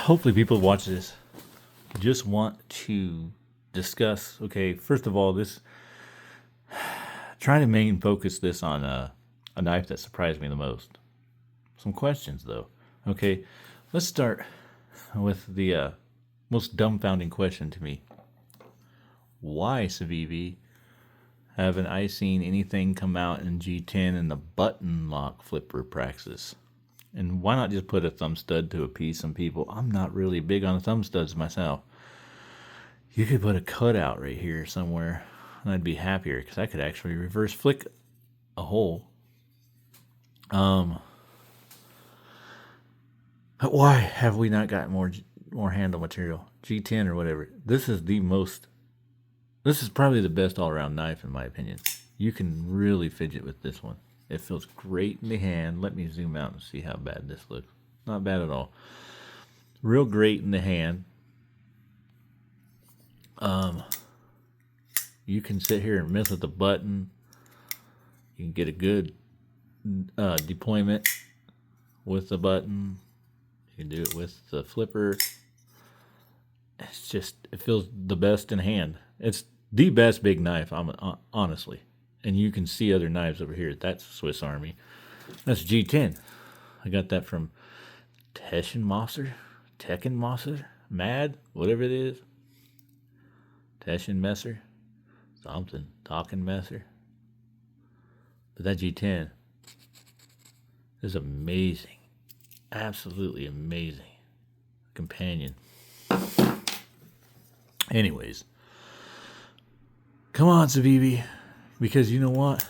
hopefully people watch this just want to discuss. Okay, first of all, this trying to main focus this on a knife that surprised me the most. Some questions though. Okay, let's start with the most dumbfounding question to me. Why, Civivi, haven't I seen anything come out in G10 in the button lock flipper praxis? And why not just put a thumb stud to appease some people? I'm not really big on thumb studs myself. You could put a cutout right here somewhere, and I'd be happier because I could actually reverse flick a hole. But why have we not got more handle material? G10 or whatever. This is probably the best all-around knife in my opinion. You can really fidget with this one. It feels great in the hand. Let me zoom out and see how bad this looks. Not bad at all. Real great in the hand. You can sit here and mess with the button. You can get a good deployment with the button. You can do it with the flipper. It feels the best in hand. It's the best big knife, honestly. And you can see other knives over here. That's Swiss Army. That's G10. I got that from Techenmosser, Mad, whatever it is. Teschenmesser, something, Talkenmesser. But that G10 is amazing. Absolutely amazing. Companion. Anyways. Come on, Civivi. Because you know what?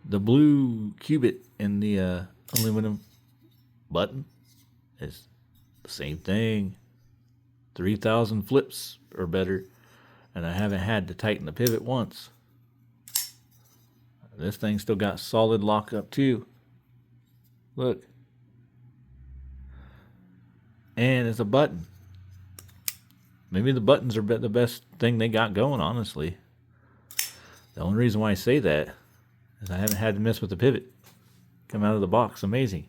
The blue cubit in the aluminum button is the same thing. 3,000 flips or better. And I haven't had to tighten the pivot once. This thing still got solid lockup too. Look. And it's a button. Maybe the buttons are the best thing they got going, honestly. The only reason why I say that is I haven't had to mess with the pivot. Come out of the box, amazing.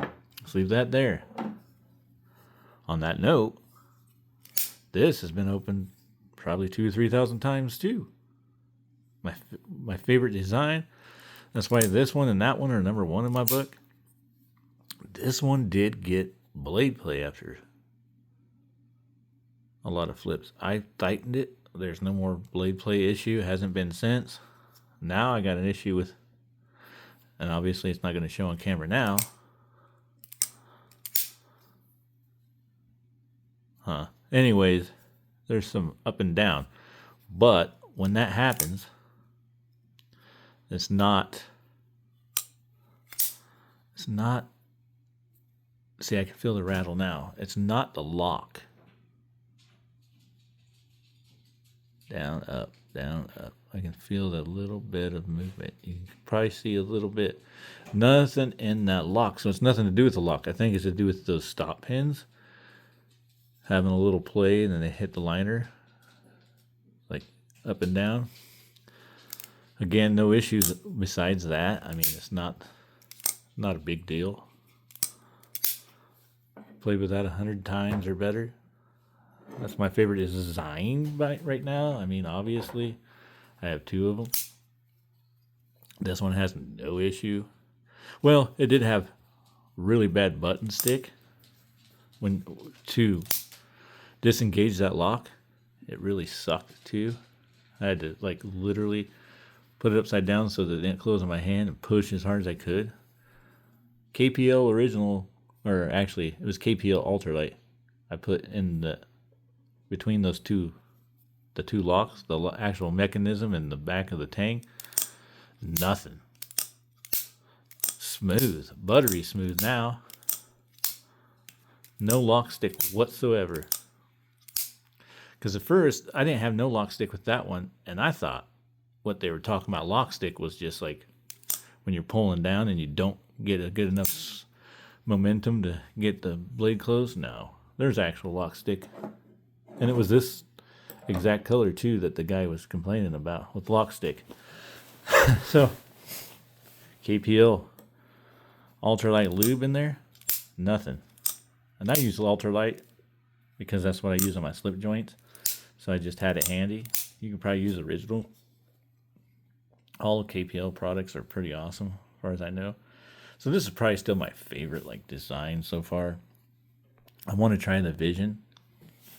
Let's leave that there. On that note, this has been opened probably 2,000 or 3,000 times too. My favorite design. That's why this one and that one are number one in my book. This one did get blade play after a lot of flips. I tightened it. There's no more blade play issue. It hasn't been since. Now I got an issue with, and obviously it's not going to show on camera now. Anyways, there's some up and down. But when that happens, it's not, see, I can feel the rattle now. It's not the lock. Down, up, down, up. I can feel a little bit of movement. You can probably see a little bit. Nothing in that lock. So it's nothing to do with the lock. I think it's to do with those stop pins. Having a little play and then they hit the liner. Like up and down. Again, no issues besides that. I mean, it's not a big deal. Played with that 100 times or better. That's my favorite design right now. I mean, obviously, I have two of them. This one has no issue. Well, it did have really bad button stick. When to disengage that lock, it really sucked too. I had to literally put it upside down so that it didn't close on my hand and push as hard as I could. KPL original, or actually, it was KPL Ultralight. I put in between the two locks, the actual mechanism and the back of the tang, nothing. Smooth, buttery smooth now. No lock stick whatsoever. Because at first, I didn't have no lock stick with that one, and I thought what they were talking about lock stick was just like when you're pulling down and you don't get a good enough momentum to get the blade closed. No, there's actual lock stick. And it was this exact color too that the guy was complaining about with lock stick. So KPL Ultralight lube in there. nothing. And I use ultralight because that's what I use on my slip joints. So I just had it handy. You can probably use original. All KPL products are pretty awesome as far as I know. So this is probably still my favorite like design so far. I want to try the Vision.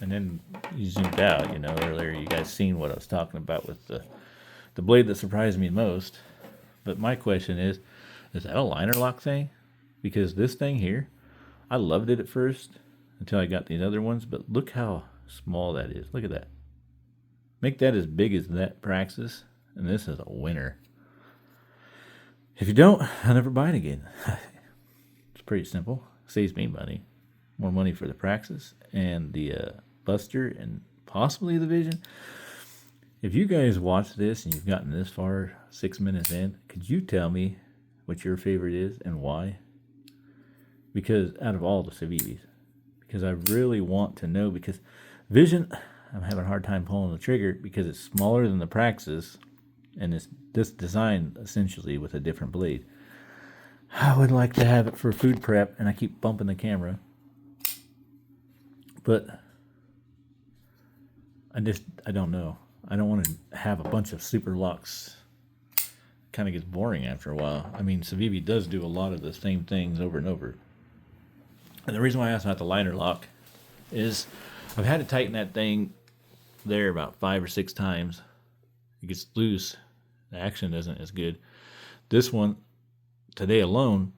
And then you zoomed out, earlier you guys seen what I was talking about with the blade that surprised me most. But my question is that a liner lock thing? Because this thing here, I loved it at first until I got these other ones, but look how small that is. Look at that. Make that as big as that Praxis, and this is a winner. If you don't, I'll never buy it again. It's pretty simple. Saves me money. More money for the Praxis and the Buster and possibly the Vision. If you guys watch this and you've gotten this far, 6 minutes in, could you tell me what your favorite is and why? Because out of all the Civivis, because I really want to know. Because Vision, I'm having a hard time pulling the trigger because it's smaller than the Praxis, and it's this design essentially with a different blade. I would like to have it for food prep, and I keep bumping the camera, but I don't know. I don't want to have a bunch of super locks. Kind of gets boring after a while. I mean, Civivi does do a lot of the same things over and over. And the reason why I asked about the liner lock is I've had to tighten that thing there about 5 or 6 times. It gets loose. The action isn't as good. This one, today alone,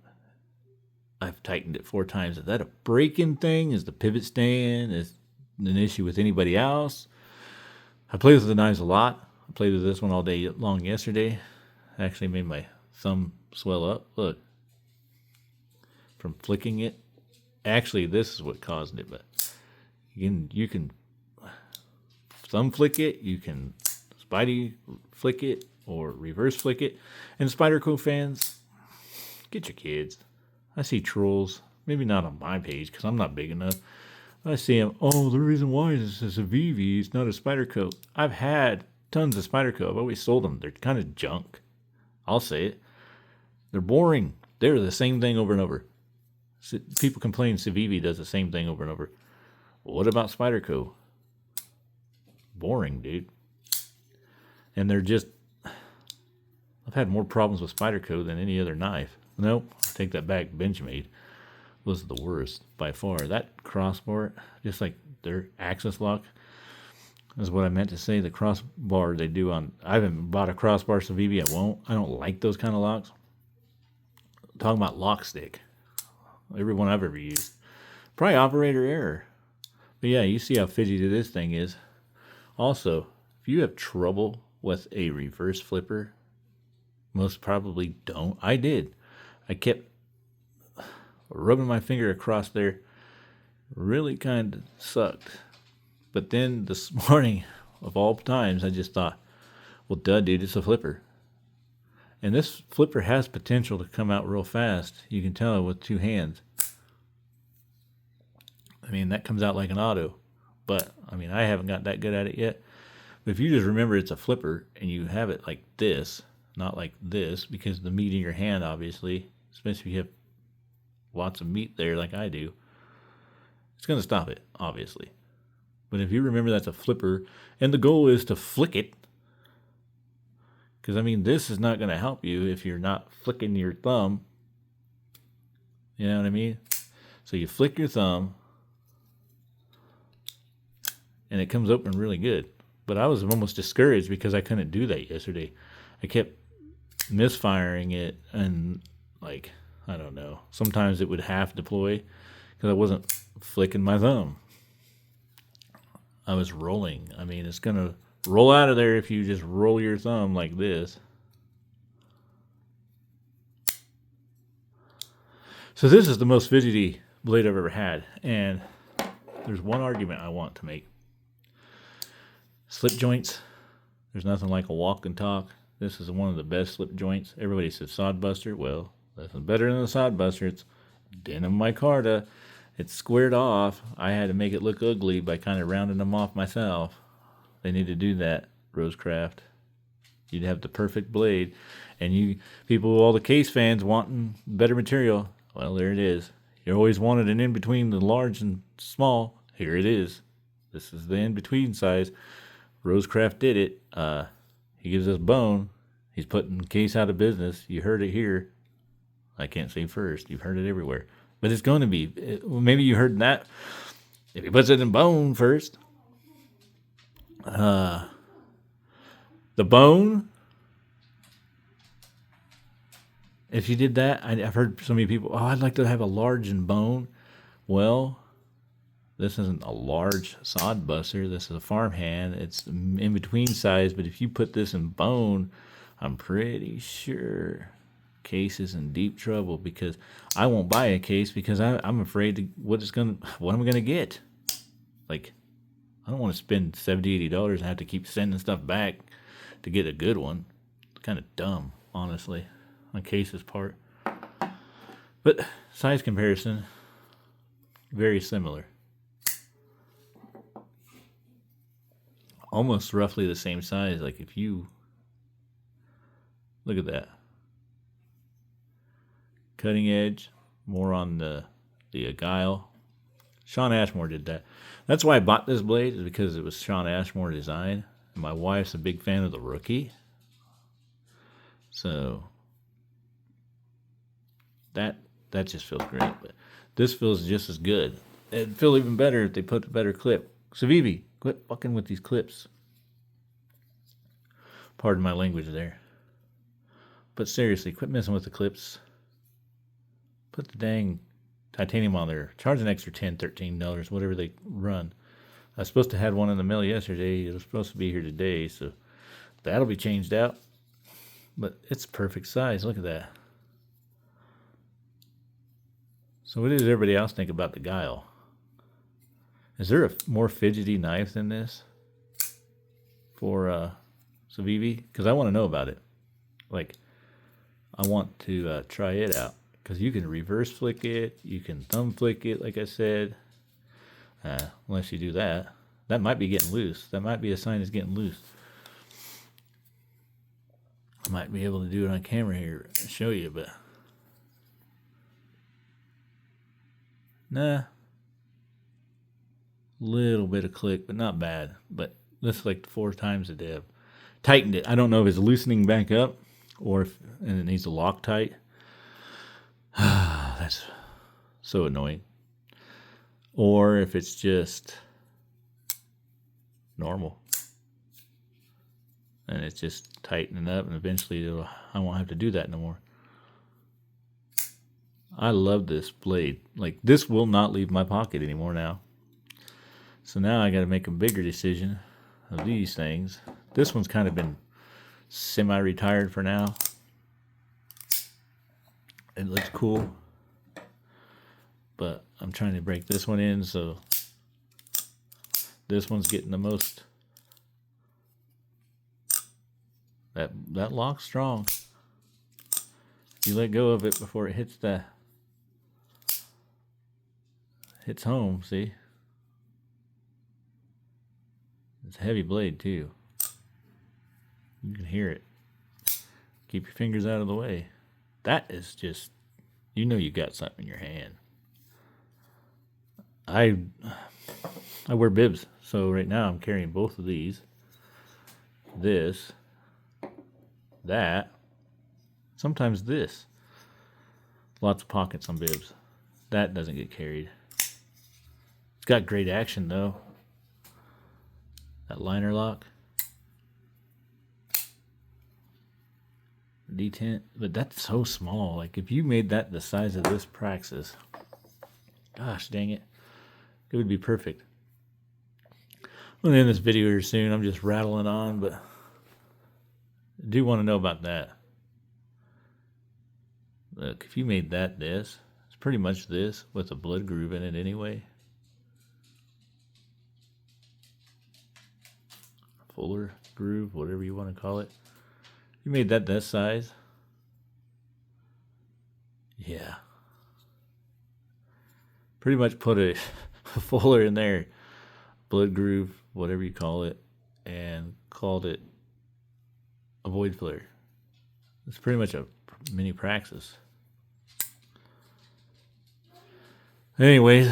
I've tightened it 4 times. Is that a break-in thing? Is the pivot stand? Is an issue with anybody else? I play with the knives a lot. I played with this one all day long yesterday. I actually made my thumb swell up. Look. From flicking it. Actually, this is what caused it, but you can thumb flick it, you can Spidey flick it, or reverse flick it. And Spyderco fans, get your kids. I see trolls, maybe not on my page because I'm not big enough. I see them, the reason why is this is a VV, it's not a Spyderco. I've had tons of Spyderco. I've always sold them. They're kind of junk. I'll say it. They're boring. They're the same thing over and over. People complain Civivi does the same thing over and over. What about Spyderco? Boring, dude. And they're just... I've had more problems with Spyderco than any other knife. Nope, I take that back. Benchmade was the worst by far. That crossbar, just like their Axis lock, is what I meant to say. The crossbar they do on... I haven't bought a crossbar Civivi. I won't. I don't like those kind of locks. I'm talking about lock stick. Every one I've ever used. Probably operator error. But yeah, you see how fidgety this thing is. Also, if you have trouble with a reverse flipper, most probably don't. I did. I kept rubbing my finger across there. Really kind of sucked. But then this morning, of all times, I just thought, well, duh, dude, it's a flipper. And this flipper has potential to come out real fast. You can tell with 2 hands. I mean, that comes out like an auto. But, I mean, I haven't got that good at it yet. But if you just remember it's a flipper and you have it like this, not like this, because the meat in your hand, obviously, especially if you have lots of meat there like I do, it's going to stop it, obviously. But if you remember that's a flipper, and the goal is to flick it, because, I mean, this is not going to help you if you're not flicking your thumb. You know what I mean? So you flick your thumb, and it comes open really good. But I was almost discouraged because I couldn't do that yesterday. I kept misfiring it, and, like, I don't know. Sometimes it would half deploy because I wasn't flicking my thumb. I was rolling. I mean, it's going to roll out of there if you just roll your thumb like this. So this is the most fidgety blade I've ever had. And there's one argument I want to make. Slip joints. There's nothing like a walk and talk. This is one of the best slip joints. Everybody says sod buster. Well, nothing better than a sod buster. It's denim micarta. It's squared off. I had to make it look ugly by kind of rounding them off myself. They need to do that, Rosecraft. You'd have the perfect blade. And you people, all the Case fans wanting better material, well, there it is. You always wanted an in between the large and small. Here it is. This is the in between size. Rosecraft did it. He gives us bone. He's putting Case out of business. You heard it here. I can't say first. You've heard it everywhere. But it's going to be. Maybe you heard that. If he puts it in bone first. The bone. If you did that, I've heard so many people, I'd like to have a large and bone. Well, this isn't a large sod buster. This is a farmhand. It's in between size, but if you put this in bone, I'm pretty sure Case is in deep trouble, because I won't buy a Case because I'm afraid to what am I gonna get? Like, I don't want to spend $70-$80 and have to keep sending stuff back to get a good one. It's kind of dumb, honestly, on Case's part. But size comparison, very similar. Almost roughly the same size. Like, if you look at that. Cutting edge, more on the guile. Shawn Ashmore did that. That's why I bought this blade, is because it was Shawn Ashmore design. And my wife's a big fan of the Rookie. So that just feels great. But this feels just as good. It'd feel even better if they put a better clip. Civivi, quit fucking with these clips. Pardon my language there. But seriously, quit messing with the clips. Put the dang titanium on there. Charge an extra $10, $13, whatever they run. I was supposed to have one in the mail yesterday. It was supposed to be here today, so that'll be changed out. But it's perfect size. Look at that. So what does everybody else think about the guile? Is there a more fidgety knife than this for Civivi? Because I want to know about it. Like, I want to try it out. Because you can reverse flick it, you can thumb flick it, like I said. Unless you do that. That might be getting loose. That might be a sign it's getting loose. I might be able to do it on camera here and show you, but nah. Little bit of click, but not bad. But this is like 4 times a day. I've tightened it. I don't know if it's loosening back up or if and it needs a Loctite. That's so annoying. Or if it's just normal. And it's just tightening up, and eventually I won't have to do that no more. I love this blade. Like, this will not leave my pocket anymore now. So now I got to make a bigger decision of these things. This one's kind of been semi-retired for now. It looks cool. But I'm trying to break this one in, so this one's getting the most. That lock's strong. You let go of it before it hits home, see? It's a heavy blade too. You can hear it. Keep your fingers out of the way. That is just, you know you got something in your hand. I wear bibs, so right now I'm carrying both of these. This, that, sometimes this. Lots of pockets on bibs. That doesn't get carried. It's got great action though. That liner lock. Detent, but that's so small. Like, if you made that the size of this Praxis, gosh dang it, it would be perfect. We'll end this video here soon. I'm just rattling on, but I do want to know about that. Look, if you made that this, it's pretty much this with a blood groove in it anyway. Fuller groove, whatever you want to call it. You made that this size. Yeah. Pretty much put a fuller in there. Blood groove, whatever you call it. And called it a void flare. It's pretty much a mini Praxis. Anyways,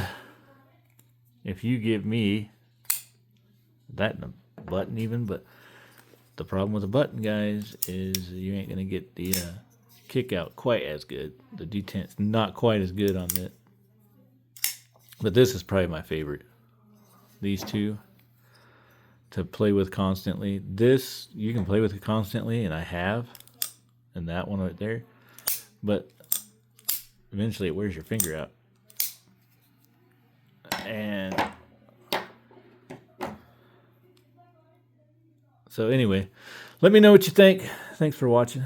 if you give me that button even, but the problem with the button, guys, is you ain't going to get the kick out quite as good. The detent's not quite as good on it. But this is probably my favorite. These two to play with constantly. This, you can play with it constantly, and I have. And that one right there. But eventually it wears your finger out. And so anyway, let me know what you think. Thanks for watching.